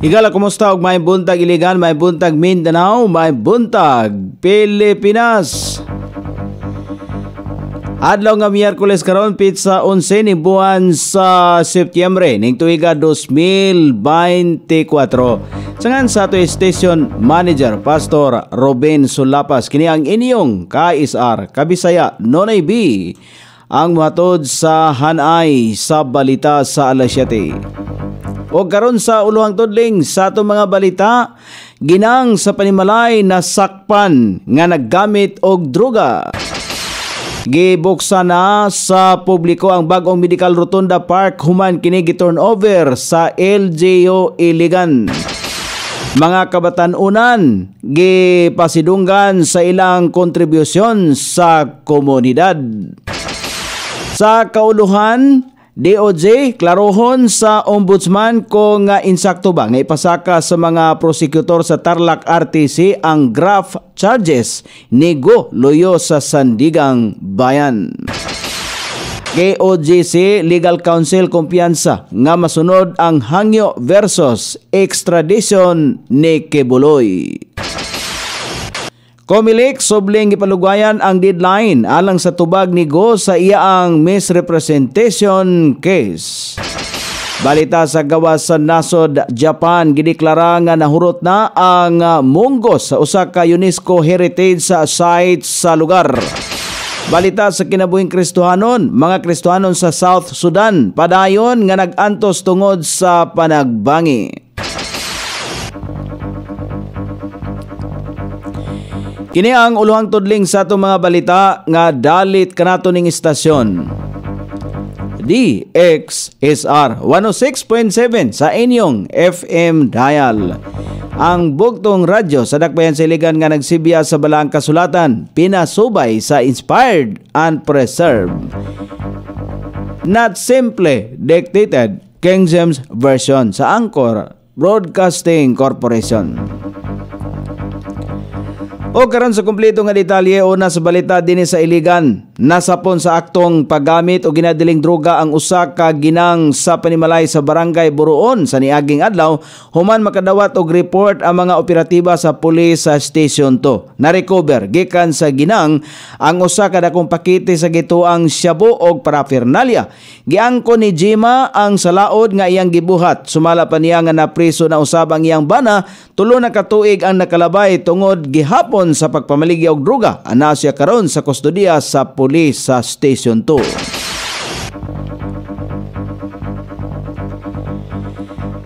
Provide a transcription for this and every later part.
Higala, kumusta og may buntag Iligan, may buntag Mindanao, may buntag Pilipinas. Adlaw nga Miyerkules karon pitsa 11 ni buwan sa Setyembre ning tuiga 2024. Sangan sa ato station manager Pastor Robin Sulapas, kini ang inyong KSR Kabisaya Nonay B, ang matod sa hanay sa balita sa alas 7. O karon sa uluhang tudling sa atong mga balita, ginang sa panimalay na sakpan nga naggamit og droga. Gibuksan na sa publiko ang bagong Medical Rotunda Park human kini gi-turnover sa LGU Iligan. Mga kabatan-unan gipasidunggan sa ilang kontribusyon sa komunidad. Sa kauluhan, DOJ klarohon sa ombudsman kung insakto ba nga ipasaka sa mga prosekutor sa Tarlac RTC ang graft charges ni Go Loyo sa Sandigang Bayan. KOJC Legal Counsel kumpiyansa nga masunod ang hangyo versus extradition ni Quebuloy. Comelec subling gipalugwayan ang deadline alang sa tubag ni Go sa iyaang misrepresentation case. Balita sa gawas sa nasod Japan, gideklara nga nahurot na ang munggos sa usa ka UNESCO heritage site sa lugar. Balita sa kinabuhing Kristohanon, mga Kristohanon sa South Sudan padayon nga nag-antos tungod sa panagbangi. Kini ang uluhang tudling sa atong mga balita nga dalit kanato ning istasyon. DXSR 106.7 sa inyong FM dial. Ang bugtong radyo sa dakbayan sa Iligan nga nagsibiya sa balaang kasulatan, pinasubay sa inspired and preserved. Not simply dictated King James Version sa Anchor Broadcasting Corporation. O karon sa kumpleto nga detalye, una sa balita dinhi sa Iligan, nasapon sa aktong paggamit o ginadiling droga ang usa ka ginang sa panimalay sa barangay Buruon sa niaging adlaw human makadawat og report ang mga operatiba sa pulis sa Station 2. Na-recover gikan sa ginang ang usa ka dakong pakete sa gituang shabu og paraphernalia. Giangko ni Jima ang salaod nga iyang gibuhat. Sumala pa niya nga napriso na usab ang iyang bana, tulo na ka tuig ang nakalabay tungod gihapon sa pagpamaligya og droga. Ana siya karon sa kustodiya sa pulis sa Station 2.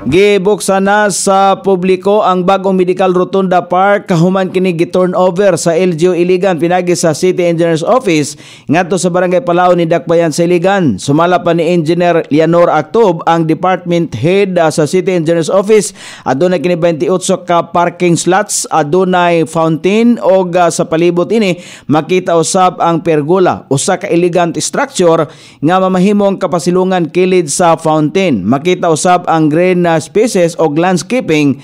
Gibuksan na sa publiko ang bagong Medical Rotunda Park kahuman kini gi-turnover sa LGU Iligan pinagi sa City Engineer's Office ngadto sa Barangay Palao ni Dakbayan sa Iligan. Sumala pa ni Engineer Leonor Actob ang Department Head sa City Engineer's Office. Adunay kini 28 ka parking slots, adunay fountain og sa palibot ini makita usab ang pergola, usa ka elegant structure nga mamahimong kapasilungan kilid sa fountain. Makita usab ang green spaces o landscaping,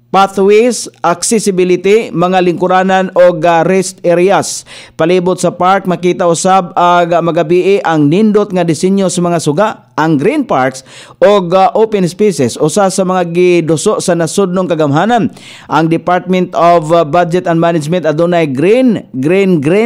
pathways, accessibility, mga lingkuranan o rest areas. Palibot sa park, makita usab magabii ang nindot nga disenyo sa mga suga, ang green parks o open spaces, usa sa mga giduso sa nasudnong kagamhanan. Ang Department of Budget and Management adunay green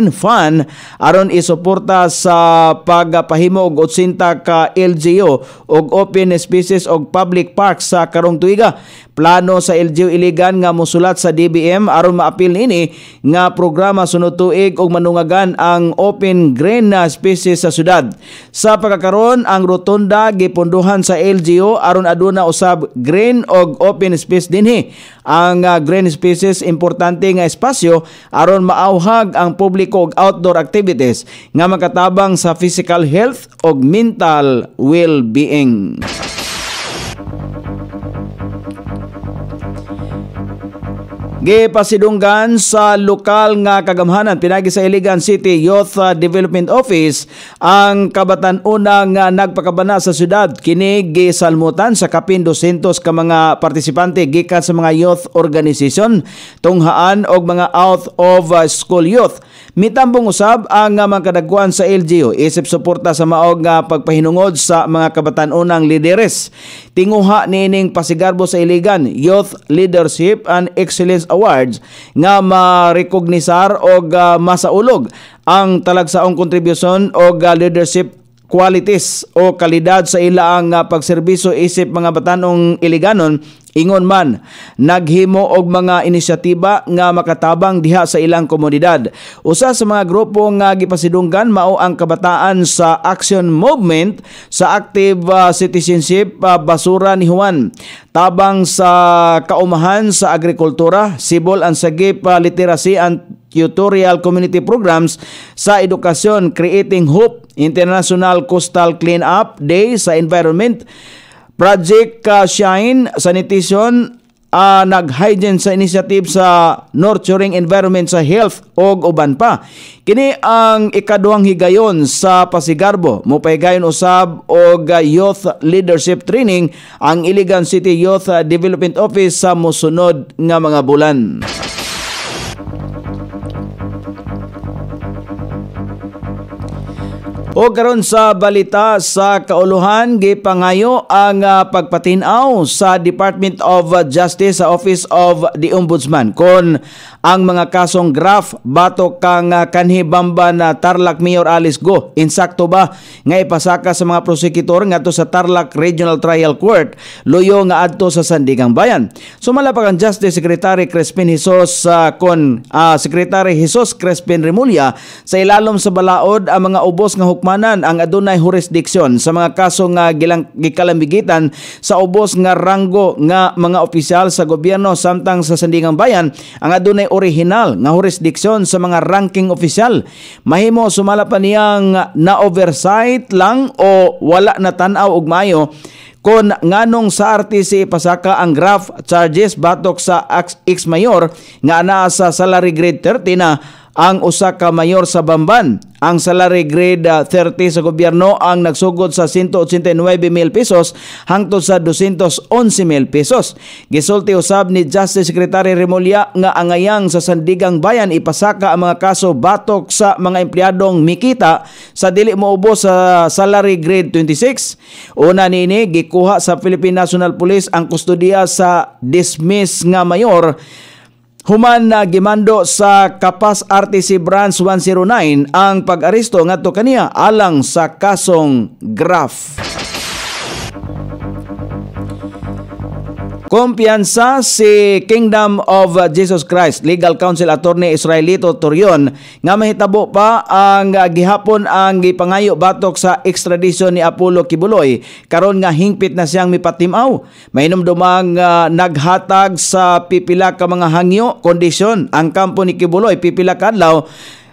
fund aron isuporta sa pagpahimo og 80 ka LGU og open spaces og public parks sa karong tuiga. Plano sa LGU Iligan nga mosulat sa DBM aron maapil ini nga programa sunod tuig og manungagan ang open green spaces sa syudad. Sa pagkakaron, ang rotunda gipunduhan sa LGU aron aduna usab green og open space dinhi. Ang green spaces importante nga espasyo aron maawhag ang publiko og outdoor activities nga makatabang sa physical health og mental well-being. Gipasidunggan sa lokal nga kagamhanan pinagi sa Iligan City Youth Development Office ang kabatan-una nga nagpakabana sa syudad. Kini gisalmutan sa kapin 200 ka mga partisipante gikan sa mga youth organization, tunghaan og mga out of school youth. Mitambong usab ang mga kadagkuan sa LGU isip suporta sa maog nga pagpahinungod sa mga kabatan-unang lideres. Tinguha nining pasigarbo sa Iligan Youth Leadership and Excellence Awards nga marekognisar og masaulog ang talagsaong kontribusyon og leadership qualities o kalidad sa ilaang pagserbiso isip mga batanong Iliganon. Ingon man, naghimo og mga inisyatiba nga makatabang diha sa ilang komunidad. Usa sa mga grupo nga gipasidunggan mao ang kabataan sa Action Movement sa Active Citizenship Basura ni Juan. Tabang sa kaumahan sa agrikultura, sibol ang sagip literacy and tutorial community programs sa edukasyon, Creating Hope, International Coastal Cleanup Day sa Environment, Project Shine Sanitation, nag-hygiene sa initiative sa Nurturing Environment sa Health og uban pa. Kini ang ikaduhang higayon sa pasigarbo. Mupaygayon usab og youth leadership training ang Iligan City Youth Development Office sa mosunod nga mga bulan. O karon sa balita sa kauluhan, gipangayo ang pagpatin-aw sa Department of Justice sa Office of the Ombudsman kon ang mga kasong graft batok kang kanhi Bamban Tarlac Mayor Alice Go. Insakto ba nga ipasaka sa mga prosecutor ngadto sa Tarlac Regional Trial Court luyo nga adto sa Sandigang Bayan. Sumala pa kang Justice Secretary Crispin Jesus kon Secretary Jesus Crispin Remulla sa ilalom sa balaod ang mga ubos nga hukmanan ang adunay jurisdiksyon sa mga kaso nga gikalambigitan sa ubos nga ranggo nga mga opisyal sa gobyerno samtang sa Sandigang Bayan ang adunay original nga jurisdiksyon sa mga ranking opisyal. Mahimo sumala pa niyang na-oversight lang o wala na tan-aw og maayo kon nganong sa RTC ipasaka ang graft charges batok sa ex-mayor nga anaa sa salary grade 30 na ang usa ka mayor sa Bamban. Ang salary grade 30 sa gobyerno ang nagsugod sa 189,000 pesos hangtod sa 211,000 pesos. Gisulti usab ni Justice Secretary Remulla nga angayang sa Sandigang Bayan ipasaka ang mga kaso batok sa mga empleyadong mikita sa dili moubos sa salary grade 26. Una nini gikuha sa Philippine National Police ang kustodiya sa dismiss nga mayor human na gimando sa Kapas RTC Branch 109 ang pag-aresto ngadto kaniya alang sa kasong graft. Kumpiyansa si Kingdom of Jesus Christ Legal Counsel Attorney Israelito Torion nga mahitabo pa ang gihapon ang gipangayo batok sa extradition ni Apollo Kibuloy karon nga hingpit na siyang mipatim-aw. Mainumdumang naghatag sa pipila ka mga hangyo kondisyon ang kampo ni Kibuloy pipila ka adlaw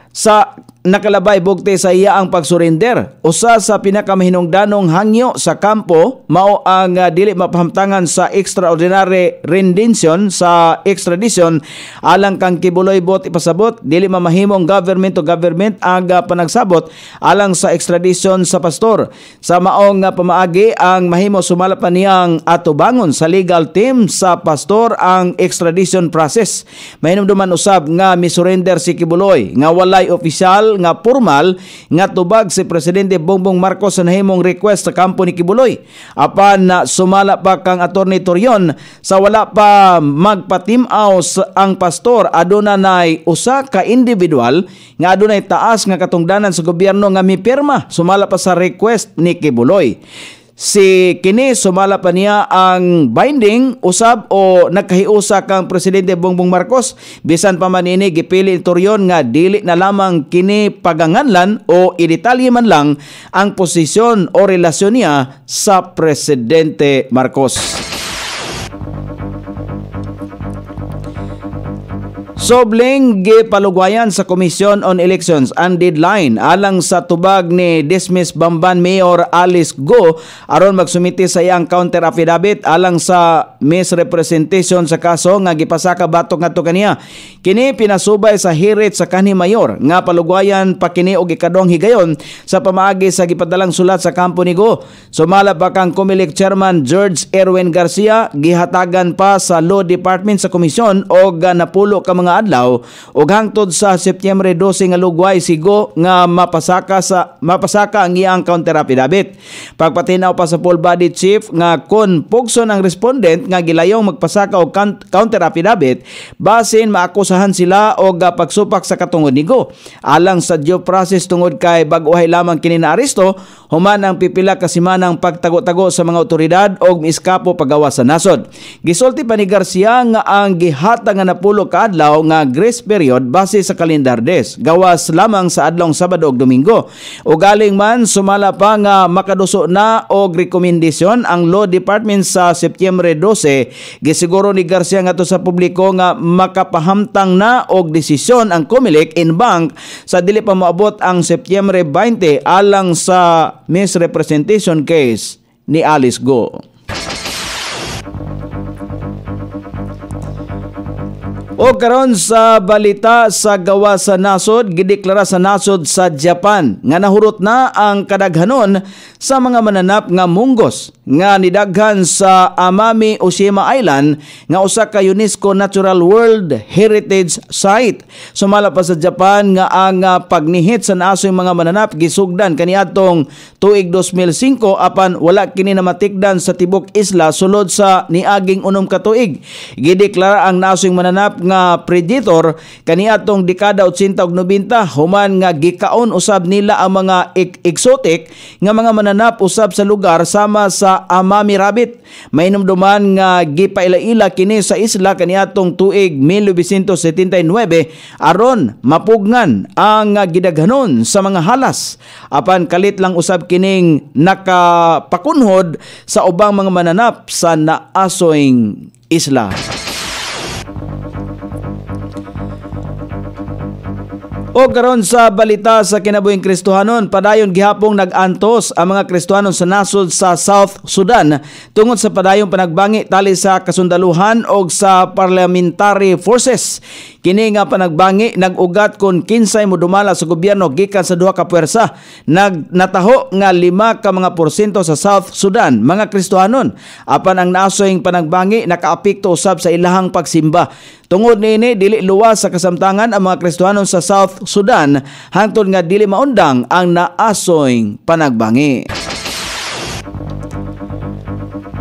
sa nakalabay bugti sa iya ang pagsurrender. Usa sa pinakamahinungdanong hangyo sa kampo mao ang dili mapahamtangan sa extraordinary rendition sa extradition alang kang Kibuloy bot ipasabot dili mamahimong government to government ang panagsabot alang sa extradition sa pastor. Sa maong pamaagi ang mahimo sumala pa niyang atubangon sa legal team sa pastor ang extradition process. Mahinumduman usab nga misurrender si Kibuloy nga walay opisyal nga formal nga tubag si Presidente Bongbong Marcos sa nahimong request sa kampo ni Kibuloy. Apan sumala pa kang Attorney Torion sa wala pa magpatim-aw ang pastor adunay usa ka individual nga adunay taas nga katungdanan sa gobyerno nga mipirma sumala pa sa request ni Kibuloy. Si kini sumala pa niya ang binding usab o nagkahiusa kang Presidente Bongbong Marcos bisan pa man ini gipili Torion nga dili na lamang kini paganganlan o idetalye man lang ang posisyon o relasyon niya sa Presidente Marcos. Sobling gipalugwayan sa Commission on Elections ang deadline alang sa tubag ni dismiss Bamban Mayor Alice Go aron magsumiti sa iyang counter affidavit alang sa misrepresentation sa kaso nga gipasaka batok ngadto kaniya. Kini pinasubay sa hirit sa kanhi mayor nga palugwayan pa kini og ikaduhang higayon sa pamaagi sa gipadalang sulat sa kampo ni Go. Sumala pa kang Comelec Chairman George Erwin Garcia, gihatagan pa sa Law Department sa komisyon og napulo ka mga adlaw ug hangtod sa Setyembre 12 nga lugway si Go nga mapasaka ang iyang counter affidavit. Pagpatinaw pa sa full body chief nga kun pugson ang respondent nga gilayong magpasaka og counter affidavit basin maakusahan sila og pagsupak sa katungod ni Go. Alang sa due process tungod kay bag-uhay lamang kini na aresto, human ang pipila ka semanang pagtago-tago sa mga otoridad og miskapo pagawas sa nasod. Gisulti pa ni Garcia nga ang gihatag nga napulo ka adlaw nga grace period base sa kalendar des gawas lamang sa adlawng Sabado ug Domingo. Ug galing man sumala pa nga makaduso na og rekomendasyon ang Law Department sa Setyembre 12, gisiguro ni Garcia ngadto sa publiko nga makapahamtang na og desisyon ang Comelec in bank sa dili pa moabot ang Setyembre 20 alang sa misrepresentation case ni Alice Go. O karon sa balita sa gawa sa nasod, gideklara sa nasod sa Japan nga nahurot na ang kadaghanon sa mga mananap nga munggos nga nidaghan sa Amami Oshima Island nga usa ka UNESCO Natural World Heritage Site. Sumala pa sa Japan nga ang pagnihit sa nasoy mga mananap gisugdan kaniadtong tuig 2005 apan wala kini namatikdan sa tibok isla sulod sa niaging unom ka tuig. Gideklara ang nasoy mananap nga predator kaniadtong dekada 80 ug 90 human nga gikaon usab nila ang mga exotic nga mga mananap usab sa lugar sama sa Amami rabbit. May numduman nga gipaila-ila kini sa isla kaniadtong tuig 1979 aron mapugnan ang gidaghanon sa mga halas. Apan kalit lang usab kining nakapakunhod sa ubang mga mananap sa naasoing isla. O karon sa balita sa kinabuhing Kristohanon, padayon gihapong nag-antos ang mga Kristohanon sa nasod sa South Sudan tungod sa padayong panagbangi tali sa kasundaluhan o sa parliamentary forces. Kini nga panagbangi nag-ugat kon kinsay modumala sa gobyerno gikan sa duha ka pwersa. Nataho nga 5 ka mga porsyento sa South Sudan mga Kristohanon. Apan ang nasoyng panagbangi nakaapekto usab sa ilahang pagsimba. Tungod niini dili luwas sa kasamtangan ang mga Kristohanon sa South Sudan hangtod nga dili maundang ang naasoyng panagbangi.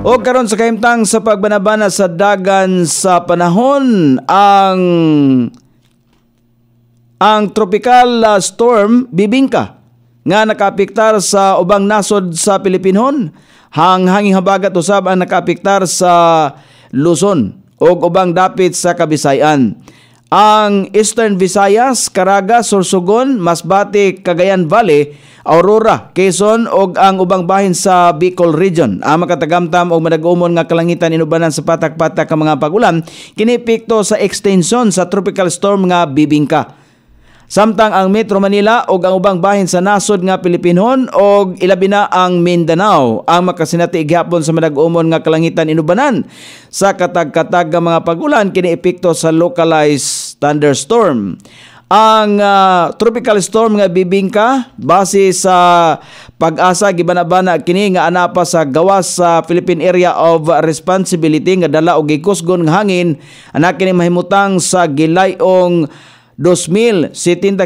O karon sa kahimtang sa pagbanabana sa dagan sa panahon, ang tropical storm Bibingka nga nakaapektar sa ubang nasod sa Pilipinon, hanging habagat usab ang nakaapektar sa Luzon o ubang dapit sa Kabisayan. Ang Eastern Visayas, Caraga, Sorsogon, Masbate, Cagayan Valley, Aurora, Quezon ug ang ubang bahin sa Bicol Region. Ang makatagamtam og madag-umon nga kalangitan inubanan sa patak-patak ka mga pag-ulan kini epekto sa extension sa tropical storm nga Bibingka. Samtang ang Metro Manila ug ang ubang bahin sa nasod nga Pilipinon ug ilabi na ang Mindanao ang makasinati gihapon sa madag-umon nga kalangitan inubanan sa katag-katag nga mga pag-ulan kini epekto sa localized thunderstorm. Ang tropical storm nga Bibingka base sa Pag-asa gibanabana kini nga anapa sa gawas sa Philippine Area of Responsibility nga dala og gikusgon nga hangin ana kini mahimutang sa gilayong 2,070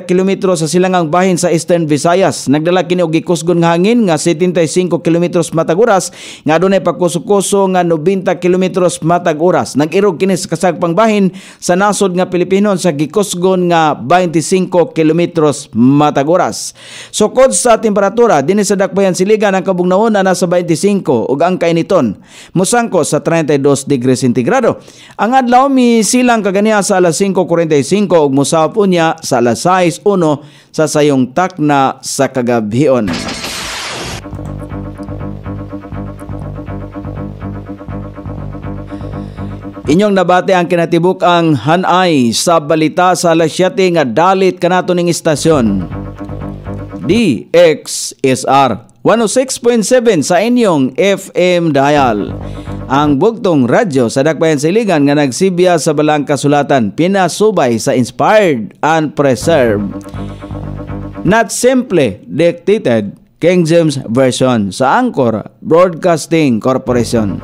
km sa silangang bahin sa Eastern Visayas. Nagdala kini og gikusgon nga hangin nga 75 km matag oras nga adunay pagkuso-kuso nga 90 km matag oras. Nag-irog kini sa kasagpang bahin sa nasod nga Pilipino sa gikusgon nga 25 km matag oras. Sukod sa temperatura dinhi sa Dakbayan Siligan ang kabugnaon na nasa 25 ug ang kainiton musangko sa 32 degrees sentigrado. Ang adlaw misilang kaganiya sa alas 5:45 ug musapon niya sa alas 6:01 sa sayong takna sa kagabhion. Inyong nabati ang kinatibuk ang hanay sa balita sa alas 7 nga dalit kanato ning istasyon. DXSR 106.7 sa inyong FM dial. Ang bugtong radyo sa Dakbayan sa Iligan nga nagsibya sa balang kasulatan, pinasubay sa inspired and preserved. Not simply dictated, King James Version sa Anchor Broadcasting Corporation.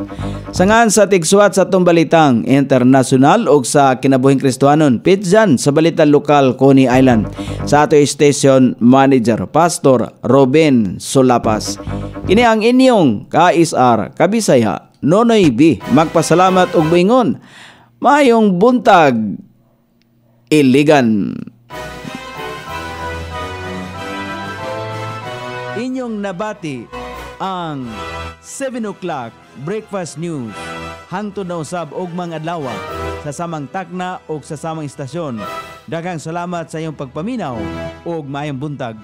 Sangan sa tigsuat sa itong balitang internasyonal o sa kinabuhing Kristohanon, pitjan sa balitang lokal Coney Island. Sa ato station manager, Pastor Robin Solapas. Kini ang inyong KSR Kabisaya, Nonoy B. Magpasalamat og buingon. Mayong buntag, Iligan. Inyong nabati ang 7 o'clock breakfast news hangtod na usab og mga adlaw sa samang takna o sa samang istasyon. Daghang salamat sa iyong pagpaminaw og maayong buntag.